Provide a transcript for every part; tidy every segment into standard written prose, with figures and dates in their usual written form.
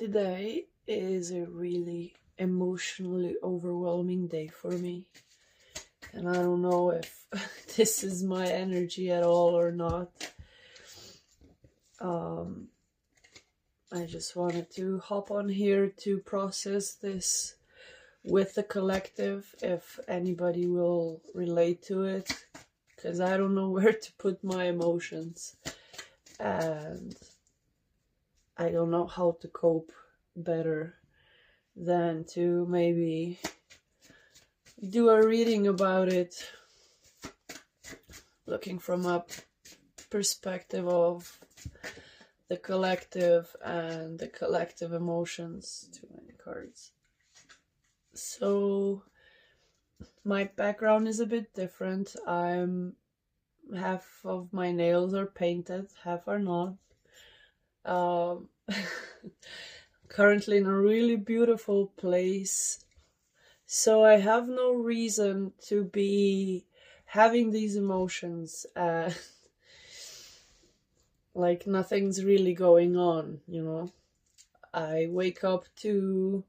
Today is a really emotionally overwhelming day for me. And I don't know if this is my energy at all or not. I just wanted to hop on here to process this with the collective, if anybody will relate to it, because I don't know where to put my emotions. And I don't know how to cope better than to maybe do a reading about it, looking from a perspective of the collective and the collective emotions. Too many cards. So my background is a bit different. Half of my nails are painted, half are not. Currently in a really beautiful place, so I have no reason to be having these emotions. Like nothing's really going on, you know. I wake up to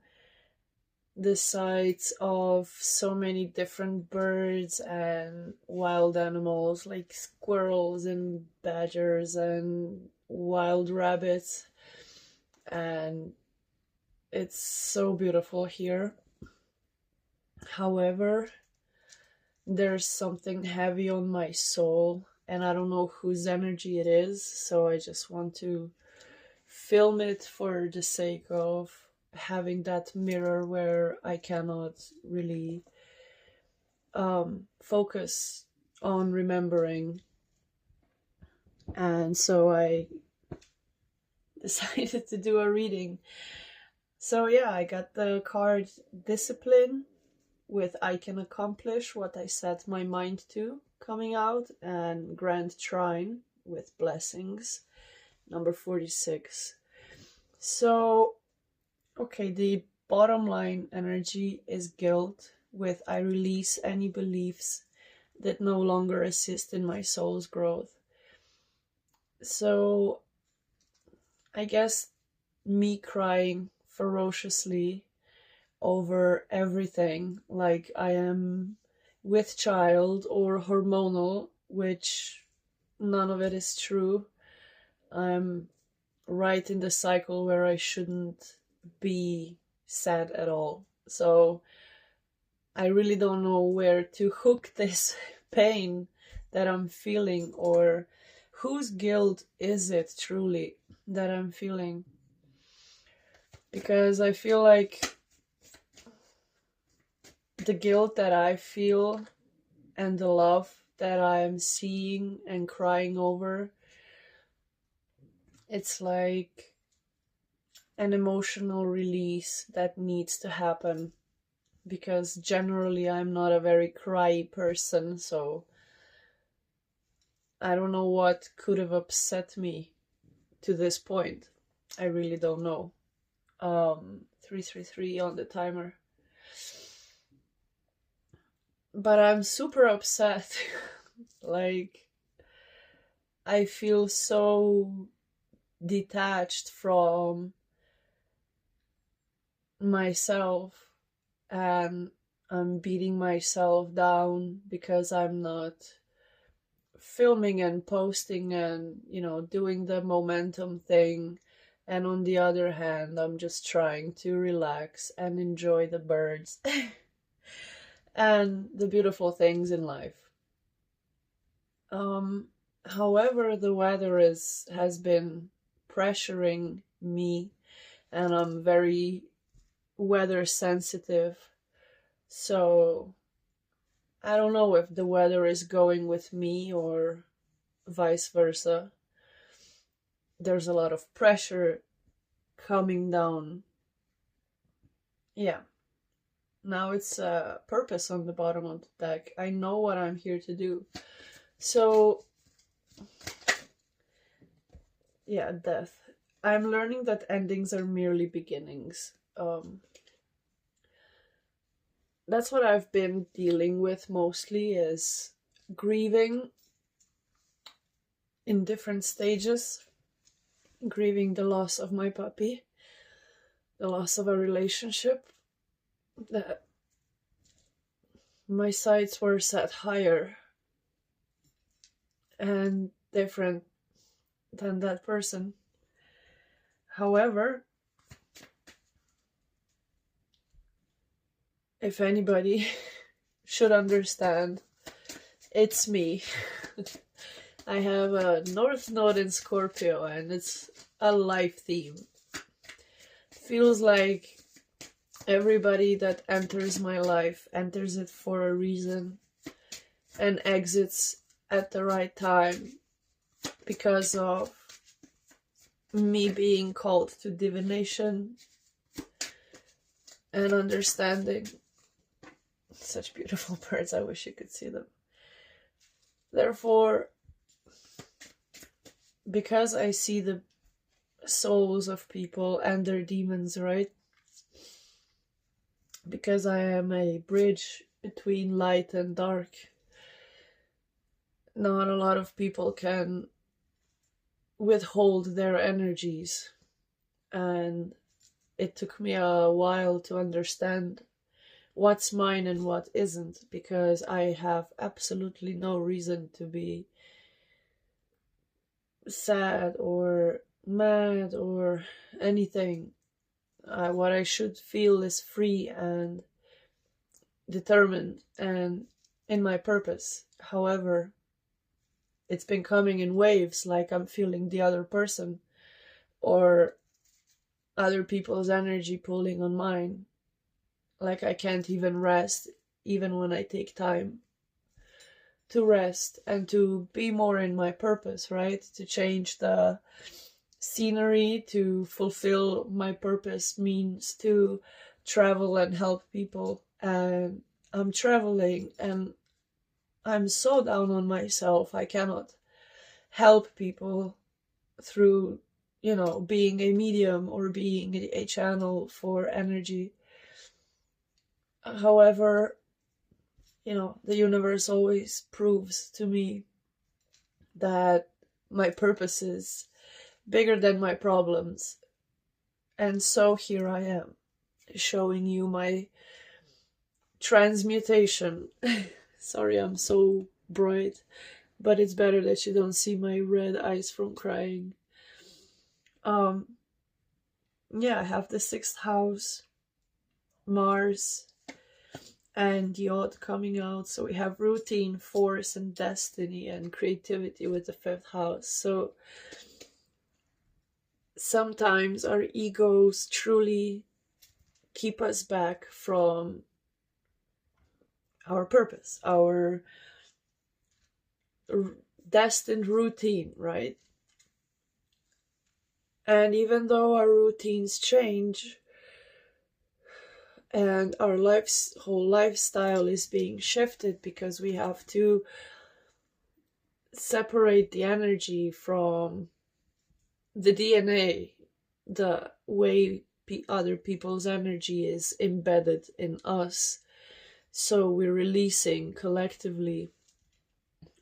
the sights of so many different birds and wild animals like squirrels and badgers and wild rabbits, and it's so beautiful here. However, there's something heavy on my soul, and I don't know whose energy it is, so I just want to film it for the sake of having that mirror where I cannot really focus on remembering. And so I decided to do a reading. So yeah, I got the card Discipline with I can accomplish what I set my mind to coming out, and Grand Trine with Blessings, number 46. So, okay, the bottom line energy is guilt with I release any beliefs that no longer assist in my soul's growth. So, I guess me crying ferociously over everything, like I am with child or hormonal, which none of it is true. I'm right in the cycle where I shouldn't be sad at all. So I really don't know where to hook this pain that I'm feeling, or whose guilt is it truly that I'm feeling. Because I feel like the guilt that I feel and the love that I'm seeing and crying over, it's like an emotional release that needs to happen. Because generally I'm not a very cry person, so I don't know what could have upset me to this point. I really don't know. 333 on the timer. But I'm super upset. Like, I feel so detached from myself, and I'm beating myself down because I'm not filming and posting and, doing the momentum thing. And on the other hand, I'm just trying to relax and enjoy the birds and the beautiful things in life. However, the weather has been pressuring me, and I'm very weather sensitive. So I don't know if the weather is going with me or vice versa. There's a lot of pressure coming down. Yeah. Now it's purpose on the bottom of the deck. I know what I'm here to do. So, yeah, death. I'm learning that endings are merely beginnings. That's what I've been dealing with mostly, is grieving in different stages. Grieving the loss of my puppy. the loss of a relationship, that my sights were set higher and different than that person. However, if anybody should understand, it's me. I have a North Node in Scorpio, and it's a life theme. Feels like everybody that enters my life enters it for a reason and exits at the right time because of me being called to divination and understanding. Such beautiful birds, I wish you could see them. Therefore, because I see the souls of people and their demons, right? Because I am a bridge between light and dark, not a lot of people can withhold their energies. And it took me a while to understand what's mine and what isn't, because I have absolutely no reason to be sad or mad or anything. What I should feel is free and determined and in my purpose. However, it's been coming in waves, like I'm feeling the other person or other people's energy pulling on mine. Like I can't even rest, even when I take time to rest and to be more in my purpose, right? To change the scenery, to fulfill my purpose means to travel and help people. And I'm traveling and I'm so down on myself. I cannot help people through, being a medium or being a channel for energy. However, the universe always proves to me that my purpose is bigger than my problems. And so here I am, showing you my transmutation. Sorry, I'm so bright, but it's better that you don't see my red eyes from crying. Yeah, I have the 6th house, Mars, and the odd coming out. So we have routine, force, and destiny, and creativity with the 5th house. So sometimes our egos truly keep us back from our purpose, our destined routine, right? And even though our routines change and our whole lifestyle is being shifted, because we have to separate the energy from the DNA, the way other people's energy is embedded in us. So we're releasing collectively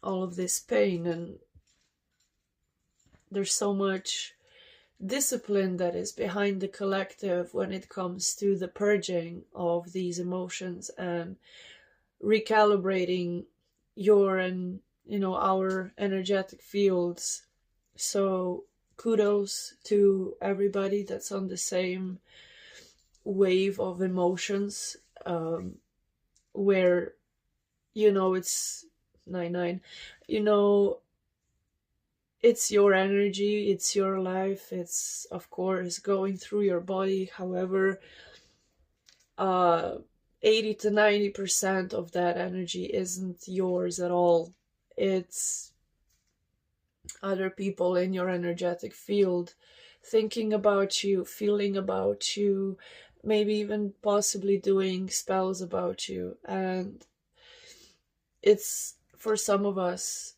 all of this pain, and there's so much discipline that is behind the collective when it comes to the purging of these emotions and recalibrating your and our energetic fields. So kudos to everybody that's on the same wave of emotions, where it's 9-9, it's your energy, it's your life, it's of course going through your body. However, 80 to 90% of that energy isn't yours at all. It's other people in your energetic field thinking about you, feeling about you, maybe even possibly doing spells about you. And it's, for some of us,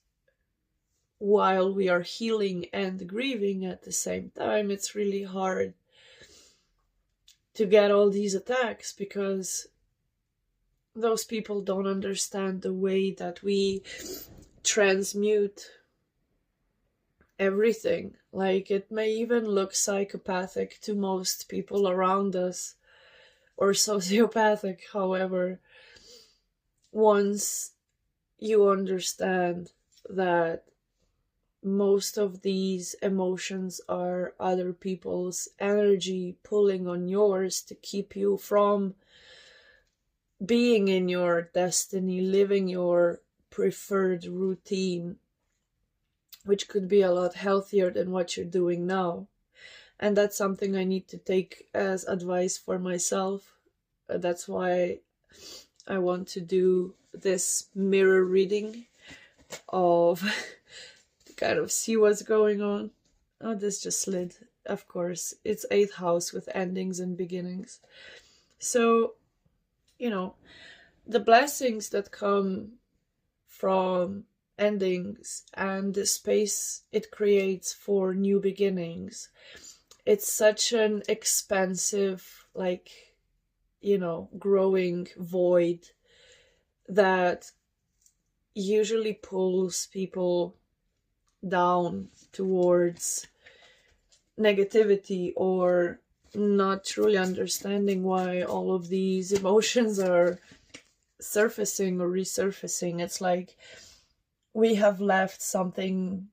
while we are healing and grieving at the same time, it's really hard to get all these attacks, because those people don't understand the way that we transmute everything. Like, it may even look psychopathic to most people around us, or sociopathic. However, once you understand that most of these emotions are other people's energy pulling on yours to keep you from being in your destiny, living your preferred routine, which could be a lot healthier than what you're doing now. And that's something I need to take as advice for myself. That's why I want to do this mirror reading of to kind of see what's going on. Oh, this just slid. Of course, it's 8th house with endings and beginnings. So, you know, the blessings that come from endings and the space it creates for new beginnings, it's such an expansive, like, growing void that usually pulls people down towards negativity or not truly understanding why all of these emotions are surfacing or resurfacing. It's like we have left something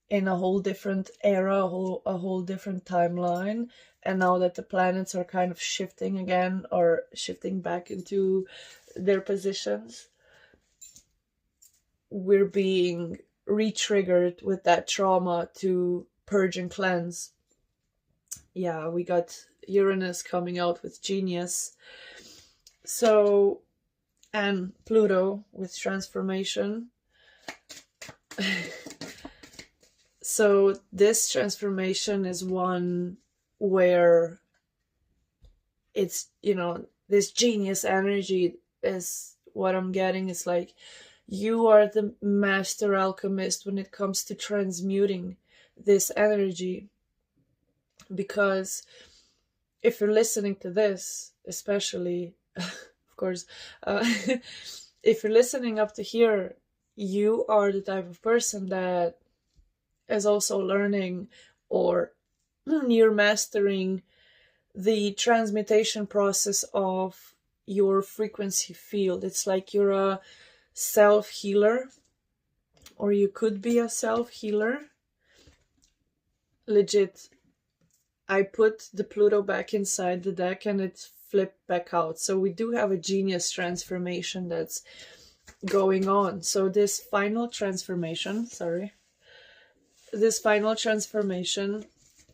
in a whole different era, a whole different timeline, and now that the planets are kind of shifting again or shifting back into their positions, we're being re-triggered with that trauma to purge and cleanse. Yeah, we got Uranus coming out with Genius. So, and Pluto with transformation. So this transformation is one where it's, this genius energy is what I'm getting. It's like you are the master alchemist when it comes to transmuting this energy. Because if you're listening to this, especially, of course, if you're listening up to here, you are the type of person that is also learning or you're mastering the transmutation process of your frequency field. It's like you're a self-healer, or you could be a self-healer. Legit, I put the Pluto back inside the deck and it flipped back out. So we do have a genius transformation that's going on. So this final transformation,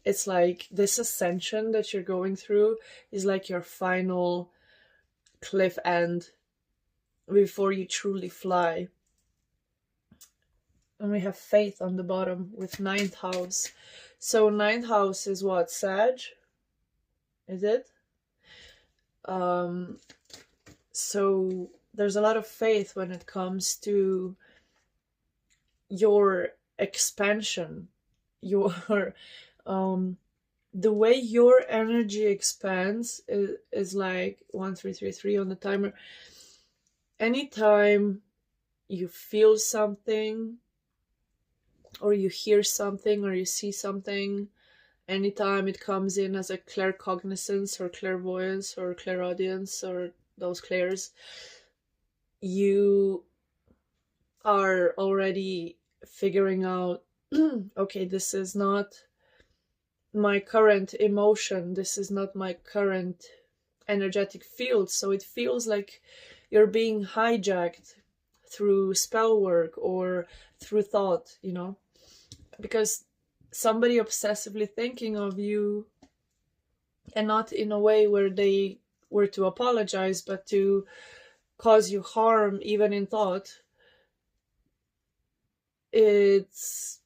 it's like this ascension that you're going through is like your final cliff end before you truly fly. And we have faith on the bottom with 9th house. So 9th house is what? Sag? Is it? So there's a lot of faith when it comes to your expansion, your the way your energy expands is like 1333 on the timer. Anytime you feel something, or you hear something, or you see something, anytime it comes in as a claircognizance or clairvoyance or clairaudience or those clairs, you are already figuring out, okay, this is not my current emotion, this is not my current energetic field. So it feels like you're being hijacked through spell work or through thought, because somebody obsessively thinking of you, and not in a way where they were to apologize, but to cause you harm even in thought. It's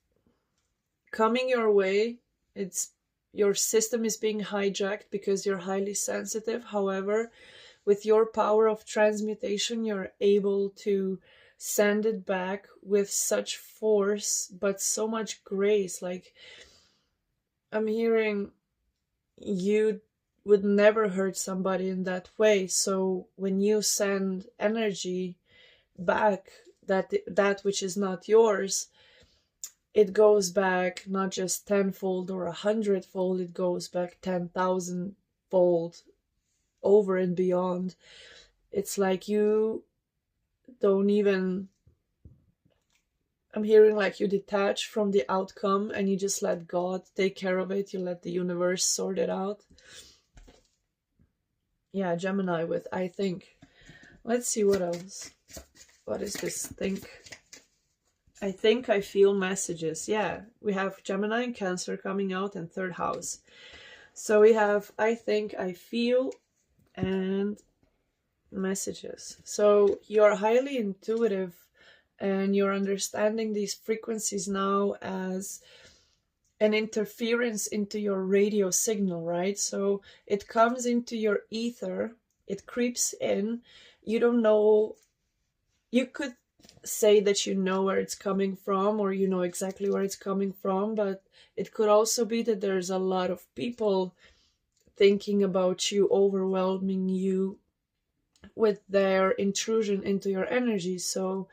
coming your way. It's your system is being hijacked because you're highly sensitive. However, with your power of transmutation, you're able to send it back with such force, but so much grace. Like, I'm hearing you would never hurt somebody in that way. So when you send energy back, that which is not yours, it goes back not just 10-fold or 100-fold, it goes back 10,000-fold over and beyond. It's like you don't even, I'm hearing like you detach from the outcome and you just let God take care of it. You let the universe sort it out. Yeah, Gemini with I think. Let's see what else. What is this think? I think I feel messages. Yeah, we have Gemini and Cancer coming out in 3rd house. So we have I think I feel and messages. So you're highly intuitive and you're understanding these frequencies now as an interference into your radio signal, right? So it comes into your ether, it creeps in. You don't know, you could say that you know where it's coming from, or you know exactly where it's coming from, but it could also be that there's a lot of people thinking about you, overwhelming you with their intrusion into your energy. So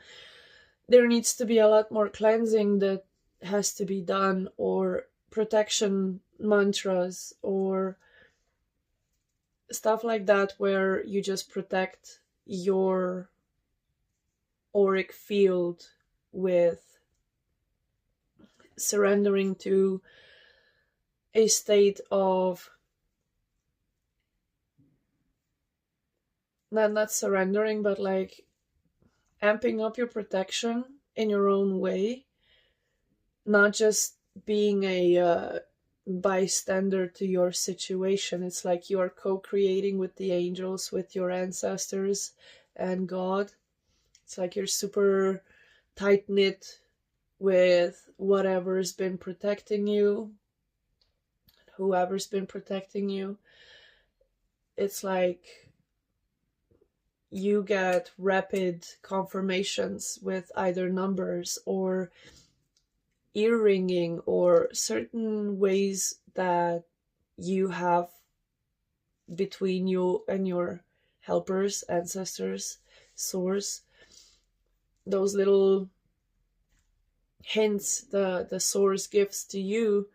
there needs to be a lot more cleansing that has to be done, or protection mantras or stuff like that, where you just protect your auric field with surrendering to a state of not surrendering, but like amping up your protection in your own way, not just being a bystander to your situation. It's like you are co-creating with the angels, with your ancestors and God. It's like you're super tight-knit with whatever's been protecting you, whoever's been protecting you. It's like you get rapid confirmations with either numbers or ear ringing or certain ways that you have between you and your helpers, ancestors, source. Those little hints the source gives to you,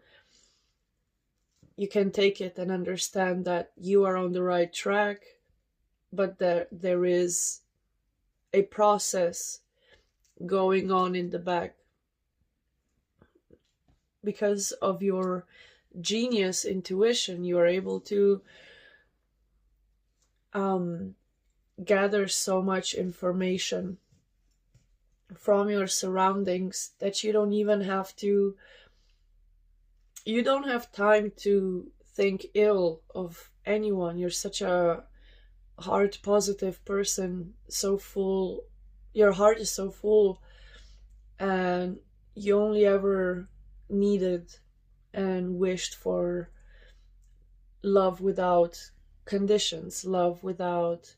you can take it and understand that you are on the right track, but there is a process going on in the back. Because of your genius intuition, you are able to gather so much information from your surroundings that you don't even have to, you don't have time to think ill of anyone. You're such a heart positive person, so full, your heart is so full, and you only ever needed and wished for love without conditions, love without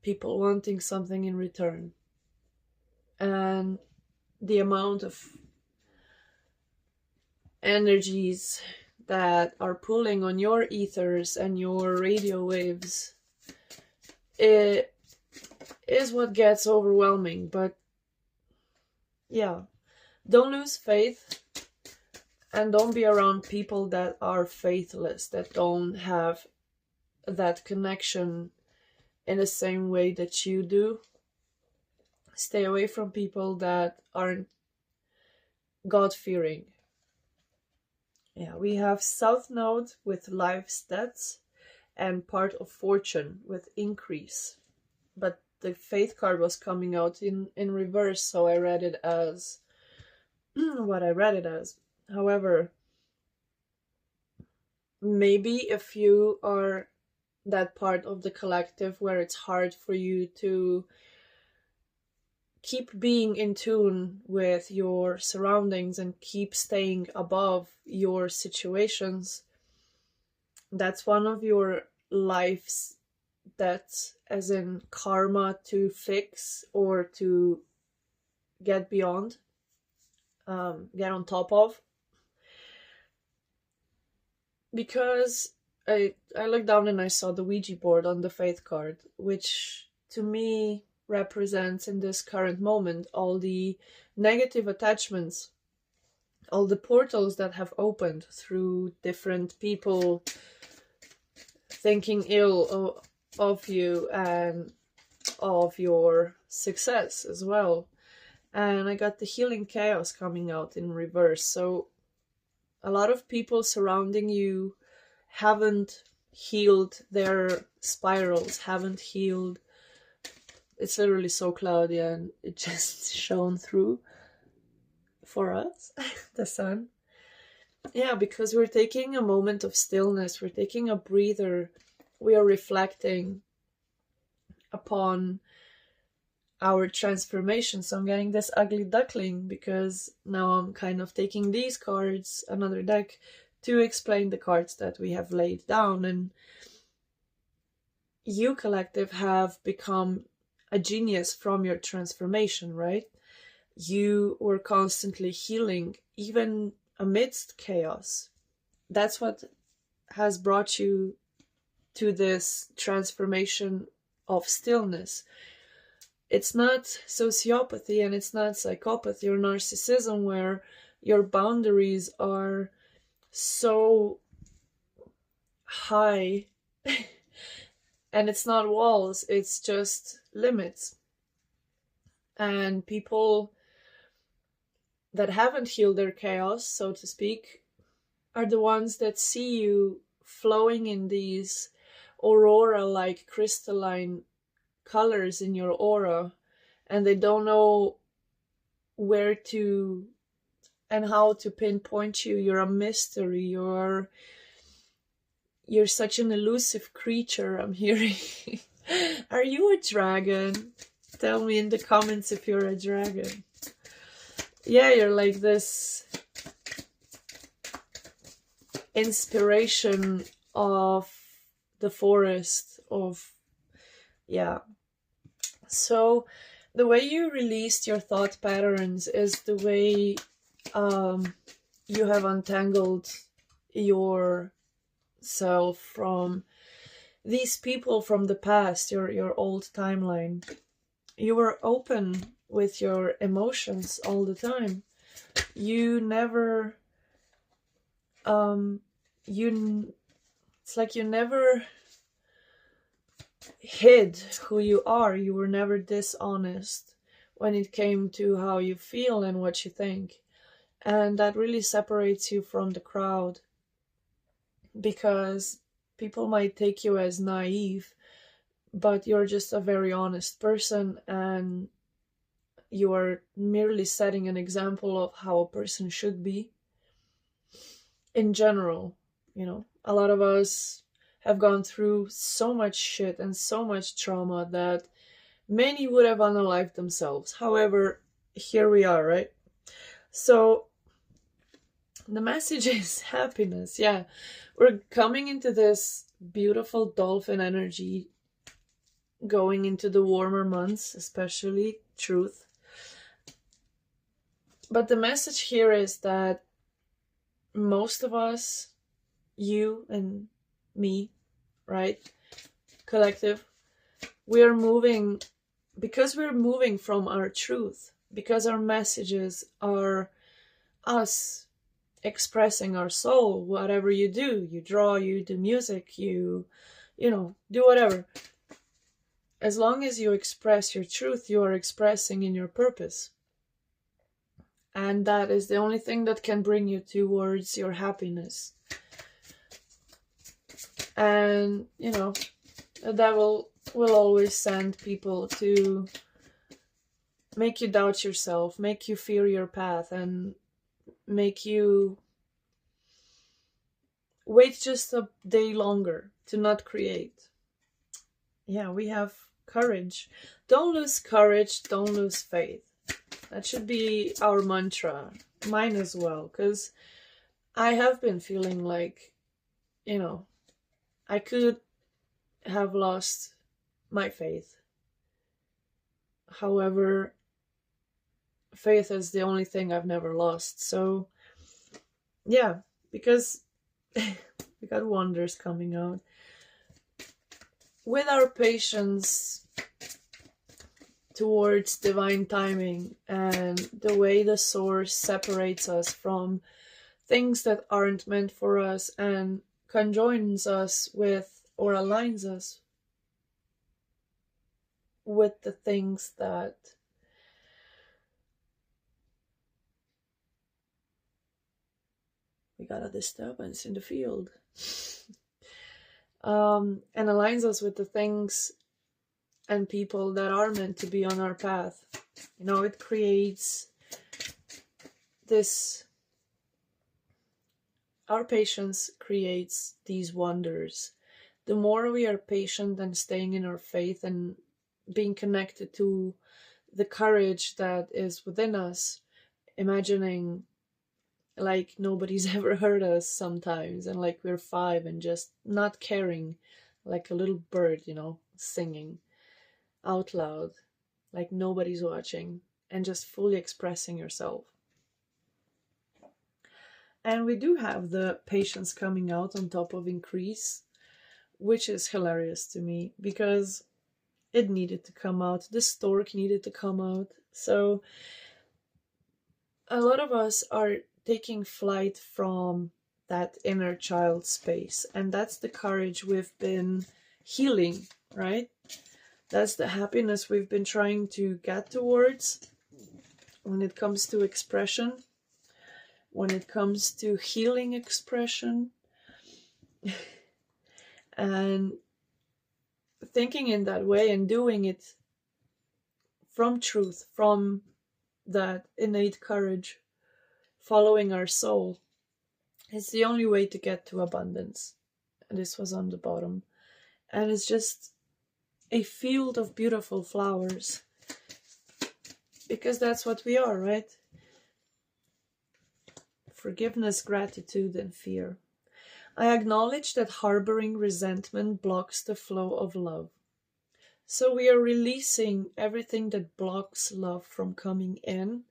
people wanting something in return. And the amount of energies that are pulling on your ethers and your radio waves, it is what gets overwhelming. But yeah, don't lose faith, and don't be around people that are faithless, that don't have that connection in the same way that you do. Stay away from people that aren't God-fearing. Yeah, we have South Node with life stats and part of fortune with increase. But the faith card was coming out in reverse, so I read it as what I read it as. However, maybe if you are that part of the collective where it's hard for you to keep being in tune with your surroundings and keep staying above your situations, that's one of your life's debts, as in karma to fix or to get beyond, get on top of. Because I looked down and I saw the Ouija board on the faith card, which to me represents in this current moment all the negative attachments, all the portals that have opened through different people thinking ill of you and of your success as well. And I got the healing chaos coming out in reverse. So a lot of people surrounding you haven't healed their spirals, haven't healed. It's literally so cloudy and it just shone through for us, the sun. Yeah, because we're taking a moment of stillness, we're taking a breather, we are reflecting upon our transformation. So I'm getting this ugly duckling because now I'm kind of taking these cards, another deck, to explain the cards that we have laid down. And you, collective, have become a genius from your transformation, right? You were constantly healing, even amidst chaos. That's what has brought you to this transformation of stillness. It's not sociopathy and it's not psychopathy or narcissism where your boundaries are so high and it's not walls, it's just limits. And people that haven't healed their chaos, so to speak, are the ones that see you flowing in these aurora-like crystalline colors in your aura, and they don't know where to and how to pinpoint you. You're a mystery. You're such an elusive creature, I'm hearing. Are you a dragon? Tell me in the comments if you're a dragon. Yeah, you're like this inspiration of the forest, of, yeah. So the way you released your thought patterns is the way you have untangled yourself from these people from the past, your old timeline. You were open with your emotions all the time. You never it's like you never hid who you are. You were never dishonest when it came to how you feel and what you think. And that really separates you from the crowd, because people might take you as naive, but you're just a very honest person, and you are merely setting an example of how a person should be. In general, you know, a lot of us have gone through so much shit and so much trauma that many would have unalived themselves. However, here we are, right? So the message is happiness. Yeah, we're coming into this beautiful dolphin energy, going into the warmer months, especially truth. But the message here is that most of us, you and me, right, collective, we're moving, because we're moving from our truth, because our messages are us expressing our soul. Whatever you do, you draw, you do music, you know, do whatever. As long as you express your truth, you are expressing in your purpose. And that is the only thing that can bring you towards your happiness. And, you know, the devil will always send people to make you doubt yourself, make you fear your path, and make you wait just a day longer to not create. Yeah, we have courage. Don't lose courage, don't lose faith. That should be our mantra. Mine as well, because I have been feeling like, you know, I could have lost my faith. However, faith is the only thing I've never lost. So, yeah, because we got wonders coming out. With our patience, towards divine timing and the way the source separates us from things that aren't meant for us and conjoins us with or aligns us with the things that we got a disturbance in the field. And aligns us with the things and people that are meant to be on our path. You know, it creates this, our patience creates these wonders. The more we are patient and staying in our faith and being connected to the courage that is within us, imagining like nobody's ever heard us sometimes, and like we're 5 and just not caring, like a little bird, you know, singing out loud, like nobody's watching, and just fully expressing yourself. And we do have the patience coming out on top of increase, which is hilarious to me because it needed to come out. The stork needed to come out. So a lot of us are taking flight from that inner child space, and that's the courage we've been healing, right? That's the happiness we've been trying to get towards when it comes to expression, when it comes to healing expression, and thinking in that way and doing it from truth, from that innate courage, following our soul. It's the only way to get to abundance. And this was on the bottom. And it's just a field of beautiful flowers. Because that's what we are, right? Forgiveness, gratitude, and fear. I acknowledge that harboring resentment blocks the flow of love. So we are releasing everything that blocks love from coming in,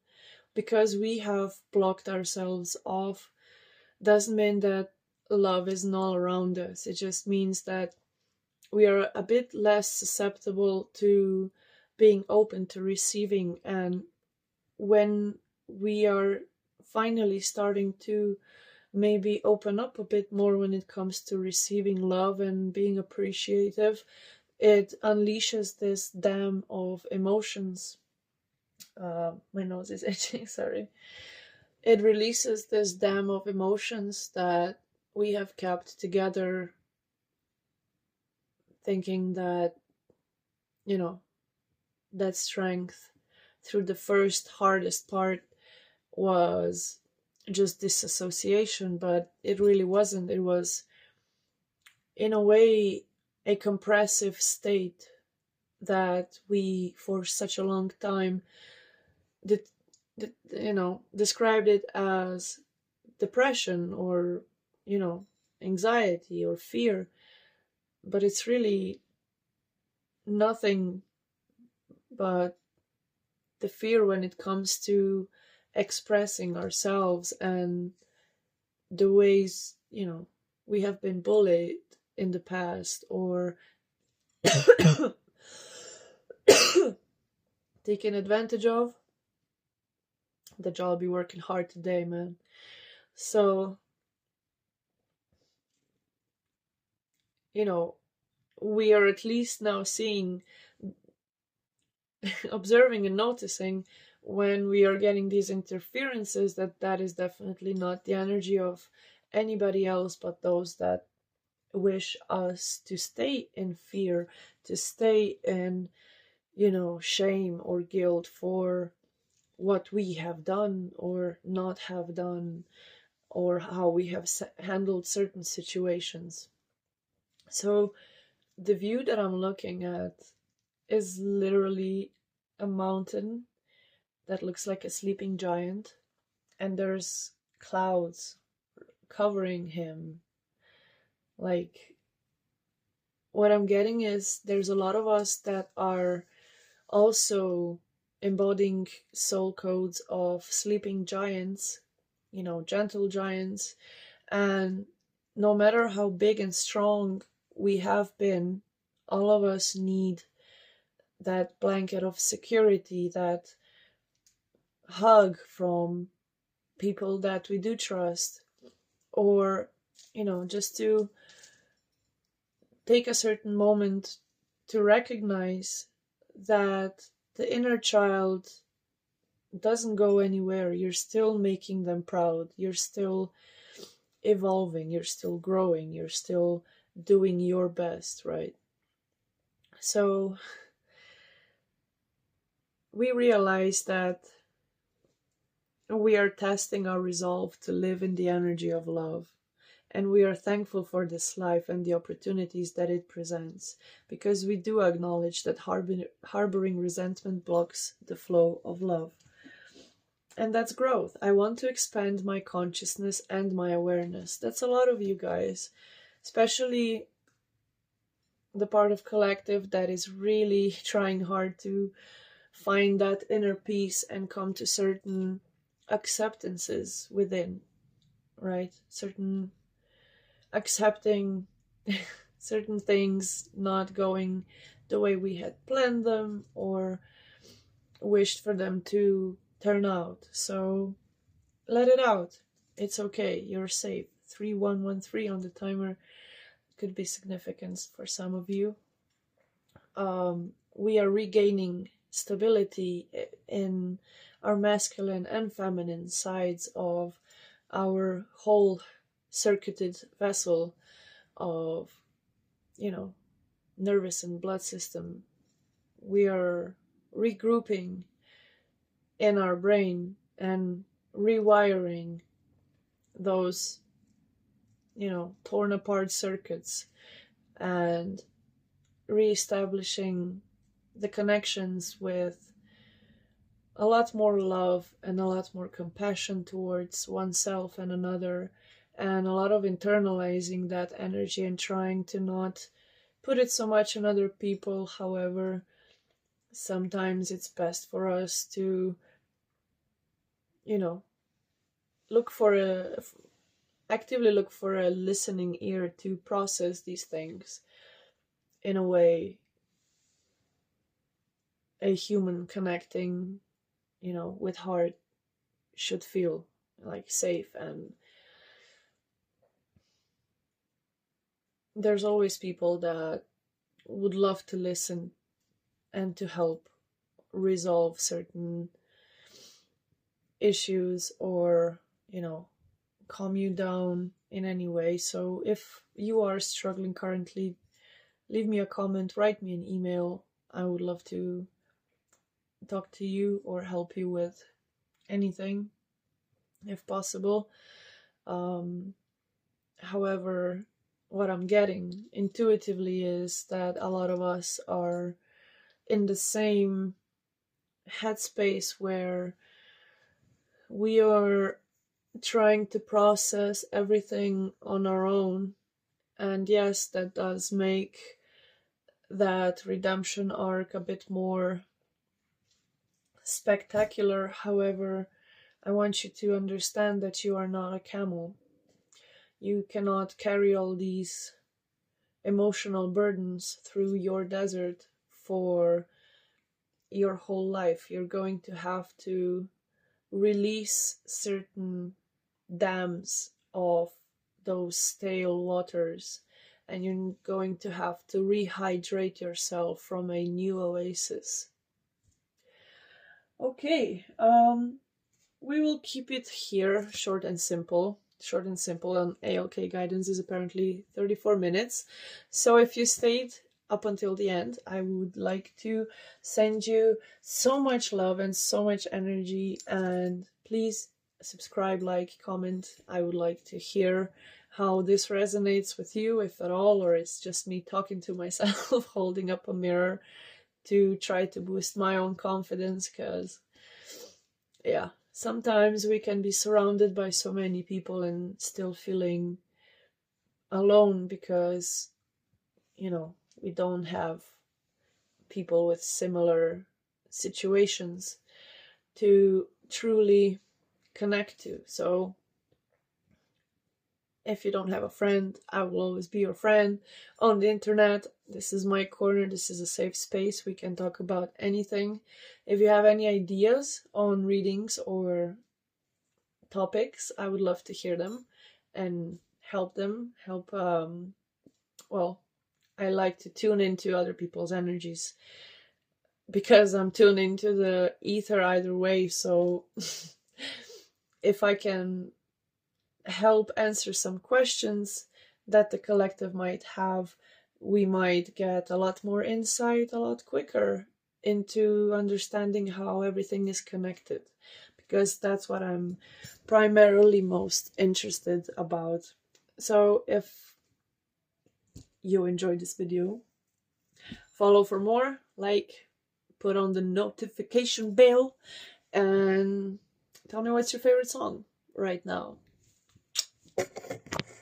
because we have blocked ourselves off. Doesn't mean that love isn't all around us. It just means that we are a bit less susceptible to being open to receiving. And when we are finally starting to maybe open up a bit more when it comes to receiving love and being appreciative, it unleashes this dam of emotions. My nose is itching, sorry. It releases this dam of emotions that we have kept together, thinking that, you know, that strength through the first hardest part was just disassociation, but it really wasn't. It was, in a way, a compressive state that we, for such a long time, described it as depression or, anxiety or fear. But it's really nothing but the fear when it comes to expressing ourselves and the ways, we have been bullied in the past or taken advantage of. That I'll be working hard today, man. So, we are at least now seeing, observing and noticing when we are getting these interferences that is definitely not the energy of anybody else but those that wish us to stay in fear, to stay in, shame or guilt for what we have done or not have done, or how we have handled certain situations. So the view that I'm looking at is literally a mountain that looks like a sleeping giant, and there's clouds covering him. Like, what I'm getting is there's a lot of us that are also embodying soul codes of sleeping giants, gentle giants. And no matter how big and strong we have been, all of us need that blanket of security, that hug from people that we do trust, or, just to take a certain moment to recognize that the inner child doesn't go anywhere. You're still making them proud. You're still evolving. You're still growing. You're still doing your best, right? So we realize that we are testing our resolve to live in the energy of love. And we are thankful for this life and the opportunities that it presents, because we do acknowledge that harboring resentment blocks the flow of love. And that's growth. I want to expand my consciousness and my awareness. That's a lot of you guys, especially the part of collective that is really trying hard to find that inner peace and come to certain acceptances within, right? Certain accepting certain things not going the way we had planned them or wished for them to turn out. So let it out. It's okay. You're safe. 3113 on the timer could be significant for some of you. We are regaining stability in our masculine and feminine sides of our whole circuited vessel of, nervous and blood system. We are regrouping in our brain and rewiring those, torn apart circuits, and reestablishing the connections with a lot more love and a lot more compassion towards oneself and another, and a lot of internalizing that energy and trying to not put it so much on other people. However, sometimes it's best for us to, actively look for a listening ear to process these things in a way a human connecting, with heart should feel like safe. And there's always people that would love to listen and to help resolve certain issues, or, calm you down in any way. So if you are struggling currently, leave me a comment, write me an email. I would love to talk to you or help you with anything if possible. However, what I'm getting intuitively is that a lot of us are in the same headspace where we are trying to process everything on our own. And yes, that does make that redemption arc a bit more spectacular. However, I want you to understand that you are not a camel. You cannot carry all these emotional burdens through your desert for your whole life. You're going to have to release certain dams of those stale waters, and you're going to have to rehydrate yourself from a new oasis. Okay, we will keep it here short and simple. Short and simple, and ALK guidance is apparently 34 minutes. So if you stayed up until the end, I would like to send you so much love and so much energy, and please subscribe, like, comment. I would like to hear how this resonates with you, if at all, or it's just me talking to myself, holding up a mirror to try to boost my own confidence, because yeah, sometimes we can be surrounded by so many people and still feeling alone because, we don't have people with similar situations to truly connect to. So If you don't have a friend, I will always be your friend on the internet. This is my corner. This is a safe space. We can talk about anything. If you have any ideas on readings or topics, I would love to hear them and help them. Well, I like to tune into other people's energies because I'm tuned into the ether either way. So if I can help answer some questions that the collective might have, we might get a lot more insight a lot quicker into understanding how everything is connected, because that's what I'm primarily most interested about. So if you enjoyed this video, follow for more, like, put on the notification bell, and tell me what's your favorite song right now.